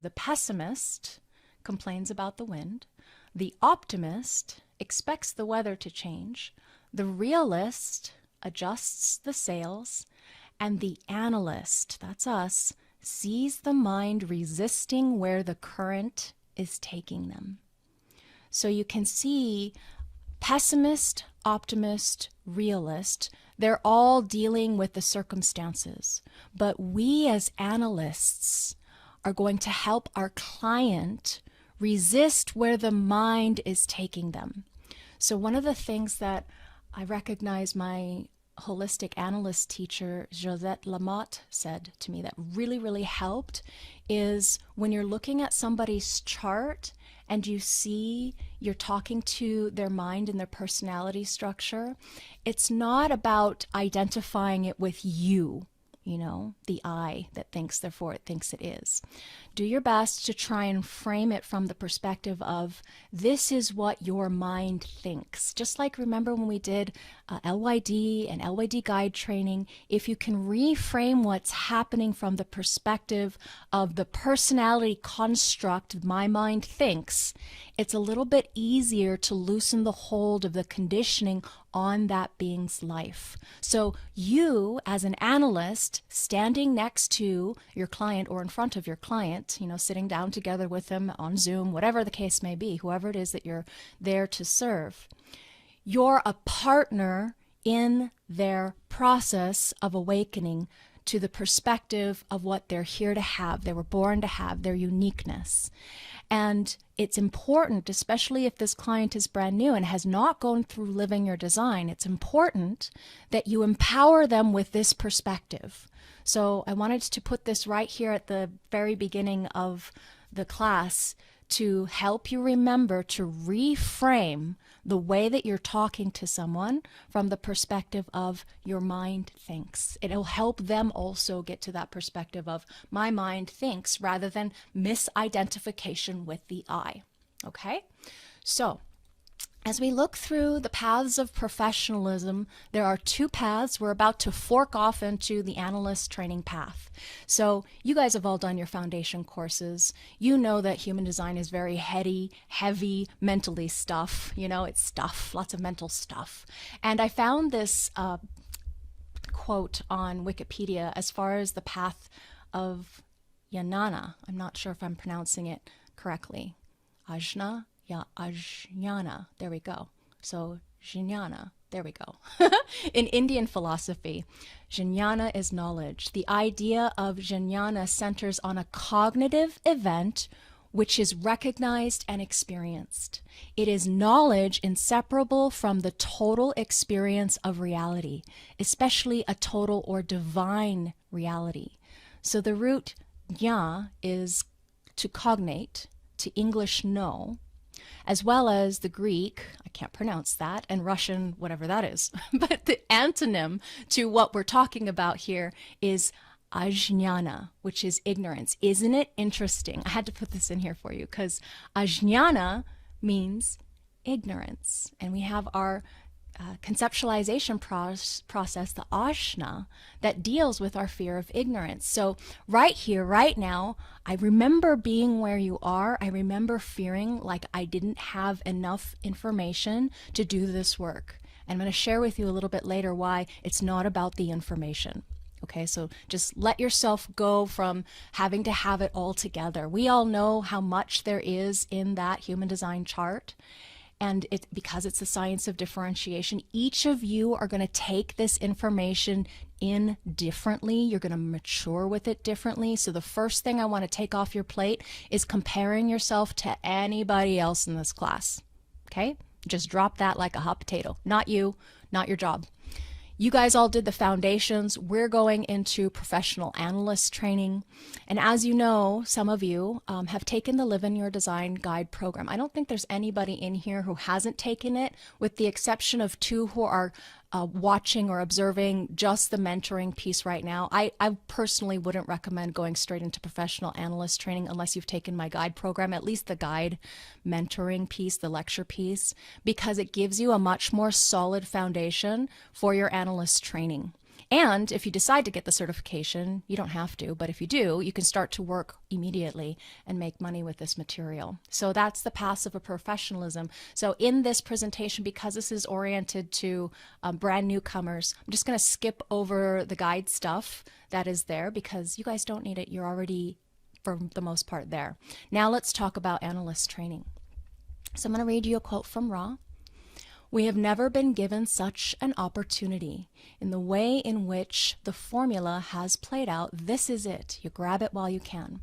The pessimist complains about the wind. The optimist expects the weather to change. The realist adjusts the sails. And the analyst, that's us, sees the mind resisting where the current is taking them. So you can see pessimist, optimist, realist, they're all dealing with the circumstances. But we as analysts are going to help our client resist where the mind is taking them. So one of the things that I recognize my holistic analyst teacher, Josette Lamotte, said to me that really helped is when you're looking at somebody's chart and you see you're talking to their mind and their personality structure, it's not about identifying it with you, the I that thinks, therefore it thinks it is. Do your best to try and frame it from the perspective of this is what your mind thinks. Just like remember when we did LYD and LYD guide training, if you can reframe what's happening from the perspective of the personality construct my mind thinks, it's a little bit easier to loosen the hold of the conditioning on that being's life. So you, as an analyst, standing next to your client or in front of your client, sitting down together with them on Zoom, whatever the case may be, whoever it is that you're there to serve, you're a partner in their process of awakening to the perspective of what they're here to have, they were born to have, their uniqueness. And it's important, especially if this client is brand new and has not gone through living your design, it's important that you empower them with this perspective. So I wanted to put this right here at the very beginning of the class to help you remember to reframe the way that you're talking to someone from the perspective of your mind thinks. It'll help them also get to that perspective of my mind thinks rather than misidentification with the I. Okay? So, as we look through the paths of professionalism, there are two paths. We're about to fork off into the analyst training path. So you guys have all done your foundation courses. You know that human design is very heavy mentally stuff. It's stuff, lots of mental stuff. And I found this quote on Wikipedia as far as the path of Jnana. I'm not sure if I'm pronouncing it correctly. Jnana, there we go. So Jnana, there we go. In Indian philosophy, Jnana is knowledge. The idea of Jnana centers on a cognitive event which is recognized and experienced. It is knowledge inseparable from the total experience of reality, especially a total or divine reality. So the root jna is to cognate, to English know, as well as the Greek, I can't pronounce that, and Russian, whatever that is. But the antonym to what we're talking about here is ajnana, which is ignorance. Isn't it interesting? I had to put this in here for you because ajnana means ignorance. And we have our conceptualization process, the ashna, that deals with our fear of ignorance. So right here, right now, I remember being where you are. I remember fearing like I didn't have enough information to do this work. And I'm going to share with you a little bit later why it's not about the information. Okay, so just let yourself go from having to have it all together. We all know how much there is in that human design chart. And because it's the science of differentiation, each of you are going to take this information in differently. You're going to mature with it differently. So the first thing I want to take off your plate is comparing yourself to anybody else in this class. Okay? Just drop that like a hot potato. Not you, not your job. You guys all did the foundations. We're going into professional analyst training. And as you know, some of you have taken the Live in Your Design Guide program. I don't think there's anybody in here who hasn't taken it, with the exception of two who are watching or observing just the mentoring piece right now. I personally wouldn't recommend going straight into professional analyst training unless you've taken my guide program, at least the guide mentoring piece, the lecture piece, because it gives you a much more solid foundation for your analyst training. And if you decide to get the certification, you don't have to, but if you do, you can start to work immediately and make money with this material. So that's the path of professionalism. So in this presentation, because this is oriented to brand newcomers, I'm just going to skip over the guide stuff that is there because you guys don't need it. You're already, for the most part, there. Now let's talk about analyst training. So I'm going to read you a quote from Ra. We have never been given such an opportunity. In the way in which the formula has played out, this is it. You grab it while you can.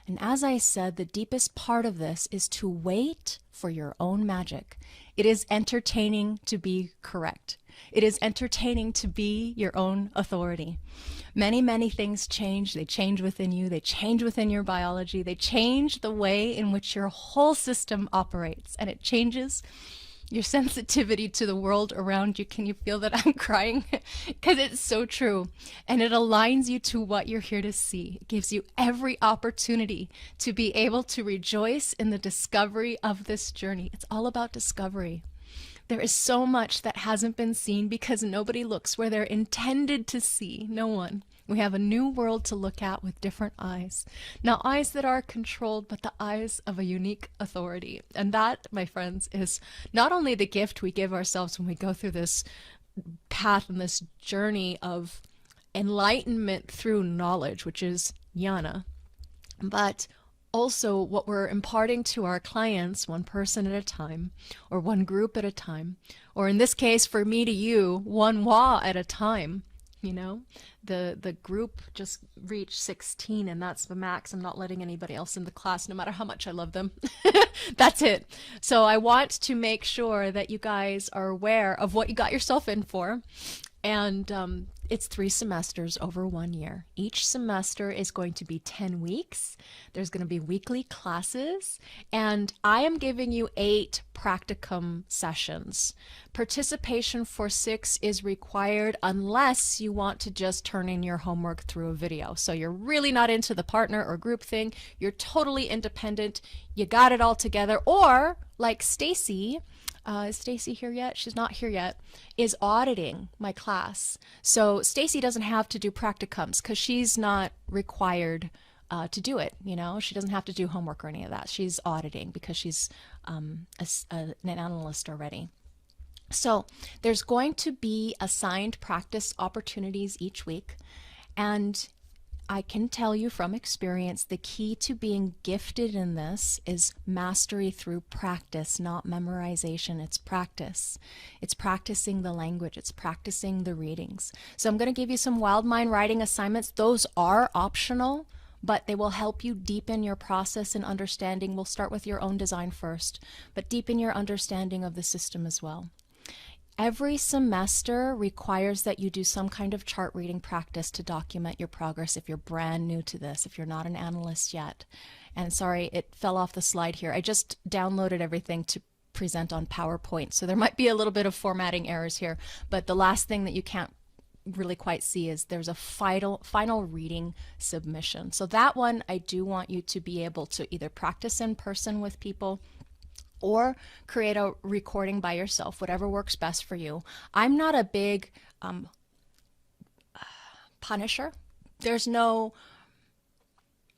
And as I said, the deepest part of this is to wait for your own magic. It is entertaining to be correct. It is entertaining to be your own authority. Many, many things change. They change within you. They change within your biology. They change the way in which your whole system operates. And it changes your sensitivity to the world around you. Can you feel that I'm crying? Because it's so true. And it aligns you to what you're here to see. It gives you every opportunity to be able to rejoice in the discovery of this journey. It's all about discovery. There is so much that hasn't been seen because nobody looks where they're intended to see. No one. We have a new world to look at with different eyes. Not eyes that are controlled, but the eyes of a unique authority. And that, my friends, is not only the gift we give ourselves when we go through this path and this journey of enlightenment through knowledge, which is jnana, but also what we're imparting to our clients, one person at a time, or one group at a time, or in this case, for me to you, one wa at a time. You know, the group just reached 16 and that's the max. I'm not letting anybody else in the class, no matter how much I love them. That's it. So I want to make sure that you guys are aware of what you got yourself in for. And it's 3 semesters over 1 year. Each semester is going to be 10 weeks. There's going to be weekly classes, and I am giving you 8 practicum sessions. Participation for 6 is required unless you want to just turn in your homework through a video. So you're really not into the partner or group thing. You're totally independent. You got it all together. Or like Stacy, is Stacy here yet? She's not here yet, is auditing my class. So Stacy doesn't have to do practicums because she's not required to do it. You know, she doesn't have to do homework or any of that. She's auditing because she's an analyst already. So there's going to be assigned practice opportunities each week. And I can tell you from experience, the key to being gifted in this is mastery through practice, not memorization. It's practice. It's practicing the language. It's practicing the readings. So I'm going to give you some wild mind writing assignments. Those are optional, but they will help you deepen your process and understanding. We'll start with your own design first, but deepen your understanding of the system as well. Every semester requires that you do some kind of chart reading practice to document your progress if you're brand new to this, if you're not an analyst yet. And sorry, it fell off the slide here. I just downloaded everything to present on PowerPoint, so there might be a little bit of formatting errors here, but the last thing that you can't really quite see is there's a final reading submission. So that one, I do want you to be able to either practice in person with people or create a recording by yourself, whatever works best for you. I'm not a big punisher. There's no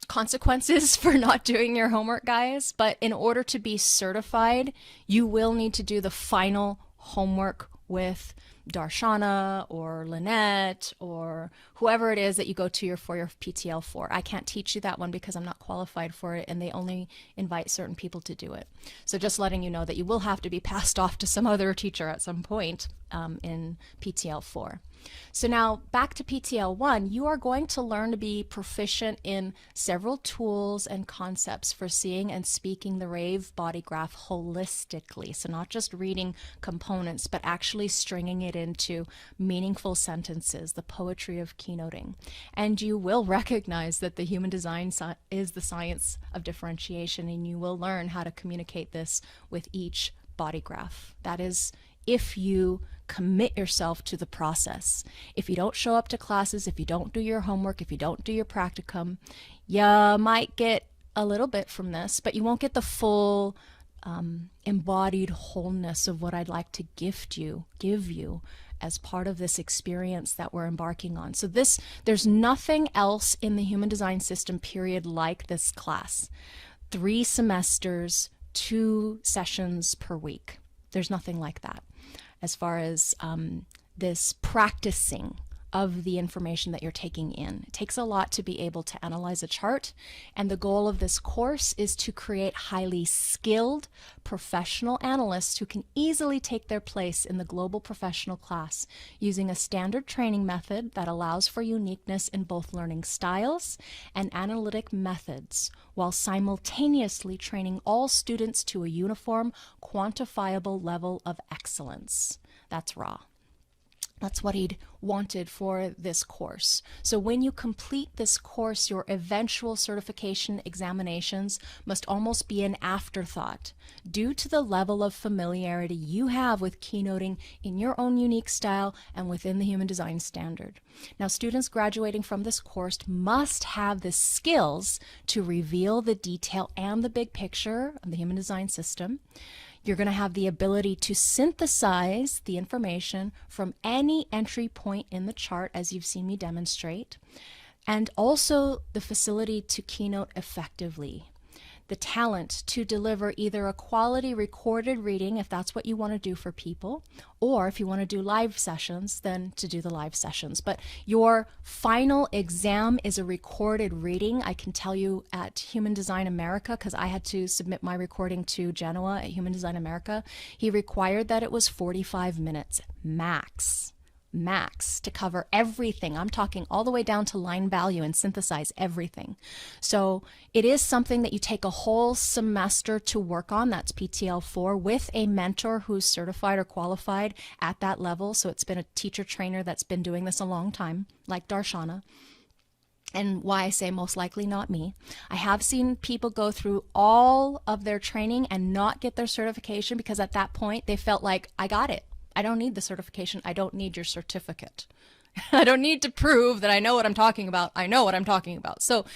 consequences for not doing your homework, guys, but in order to be certified, you will need to do the final homework with Darshana or Lynette or whoever it is that you go to for your PTL for. I can't teach you that one because I'm not qualified for it, and they only invite certain people to do it. So just letting you know that you will have to be passed off to some other teacher at some point in PTL 4. So now back to PTL 1, you are going to learn to be proficient in several tools and concepts for seeing and speaking the rave body graph holistically. So not just reading components, but actually stringing it into meaningful sentences, the poetry of keynoting. And you will recognize that the human design is the science of differentiation, and you will learn how to communicate this with each body graph. That is, if you commit yourself to the process. If you don't show up to classes, if you don't do your homework, if you don't do your practicum, you might get a little bit from this, but you won't get the full embodied wholeness of what I'd like to give you as part of this experience that we're embarking on. So there's nothing else in the human design system period like this class. 3 semesters, 2 sessions per week. There's nothing like that as far as this practicing of the information that you're taking in. It takes a lot to be able to analyze a chart, and the goal of this course is to create highly skilled professional analysts who can easily take their place in the global professional class using a standard training method that allows for uniqueness in both learning styles and analytic methods, while simultaneously training all students to a uniform, quantifiable level of excellence. That's raw. That's what he'd wanted for this course. So when you complete this course, your eventual certification examinations must almost be an afterthought due to the level of familiarity you have with keynoting in your own unique style and within the human design standard. Now, students graduating from this course must have the skills to reveal the detail and the big picture of the human design system. You're going to have the ability to synthesize the information from any entry point in the chart, as you've seen me demonstrate, and also the facility to keynote effectively. The talent to deliver either a quality recorded reading, if that's what you want to do for people, or if you want to do live sessions, then to do the live sessions. But your final exam is a recorded reading. I can tell you at Human Design America, because I had to submit my recording to Genoa at Human Design America, he required that it was 45 minutes max to cover everything. I'm talking all the way down to line value and synthesize everything. So it is something that you take a whole semester to work on. That's PTL4 with a mentor who's certified or qualified at that level. So it's been a teacher trainer that's been doing this a long time, like Darshana. And why I say most likely not me. I have seen people go through all of their training and not get their certification because at that point they felt like, I got it. I don't need the certification. I don't need your certificate. I don't need to prove that I know what I'm talking about. I know what I'm talking about. So,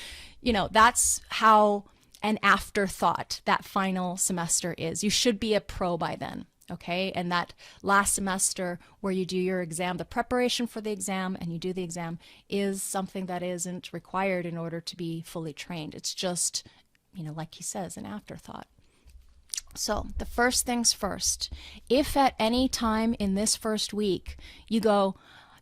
that's how an afterthought that final semester is. You should be a pro by then, okay? And that last semester where you do your exam, the preparation for the exam and you do the exam is something that isn't required in order to be fully trained. It's just, like he says, an afterthought. So the first things first, if at any time in this first week you go,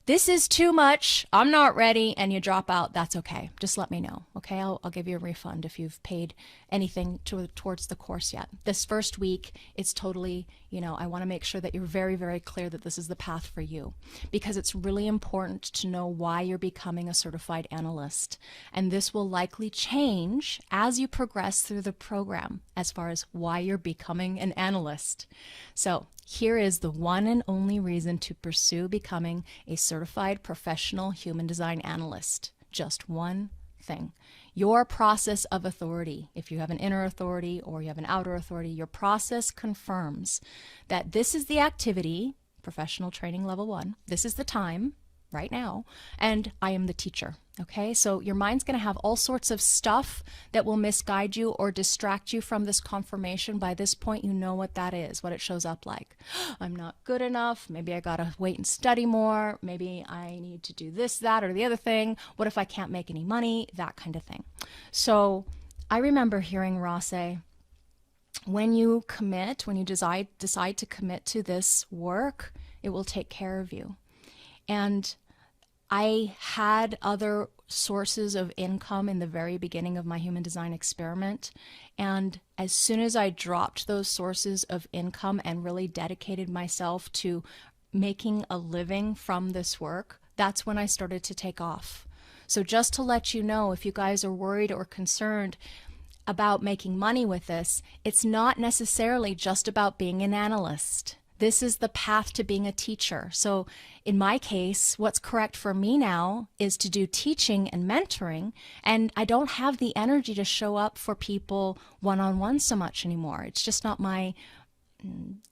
this is too much, I'm not ready, and you drop out, that's okay. Just let me know, okay? I'll give you a refund if you've paid anything towards the course yet. This first week, it's totally, I want to make sure that you're very, very clear that this is the path for you, because it's really important to know why you're becoming a certified analyst. And this will likely change as you progress through the program as far as why you're becoming an analyst. So here is the one and only reason to pursue becoming a certified professional human design analyst. Just one thing. Your process of authority, if you have an inner authority or you have an outer authority, your process confirms that this is the activity, professional training level 1, this is the time, right now, and I am the teacher. Okay, so your mind's going to have all sorts of stuff that will misguide you or distract you from this confirmation. By this point, you know what that is, what it shows up like. I'm not good enough. Maybe I got to wait and study more. Maybe I need to do this, that, or the other thing. What if I can't make any money? That kind of thing. So I remember hearing Ra say, when you commit, when you decide to commit to this work, it will take care of you. And I had other sources of income in the very beginning of my human design experiment. And as soon as I dropped those sources of income and really dedicated myself to making a living from this work, that's when I started to take off. So just to let you know, if you guys are worried or concerned about making money with this, it's not necessarily just about being an analyst. This is the path to being a teacher. So in my case, what's correct for me now is to do teaching and mentoring, and I don't have the energy to show up for people one-on-one so much anymore. It's just not my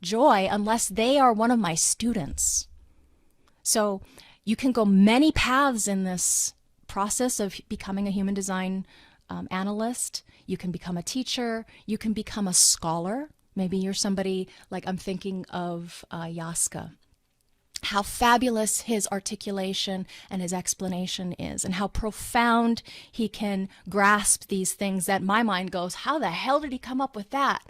joy unless they are one of my students. So you can go many paths in this process of becoming a human design analyst. You can become a teacher. You can become a scholar. Maybe you're somebody like I'm thinking of Yaska. how fabulous his articulation and his explanation is, and how profound he can grasp these things that my mind goes, how the hell did he come up with that?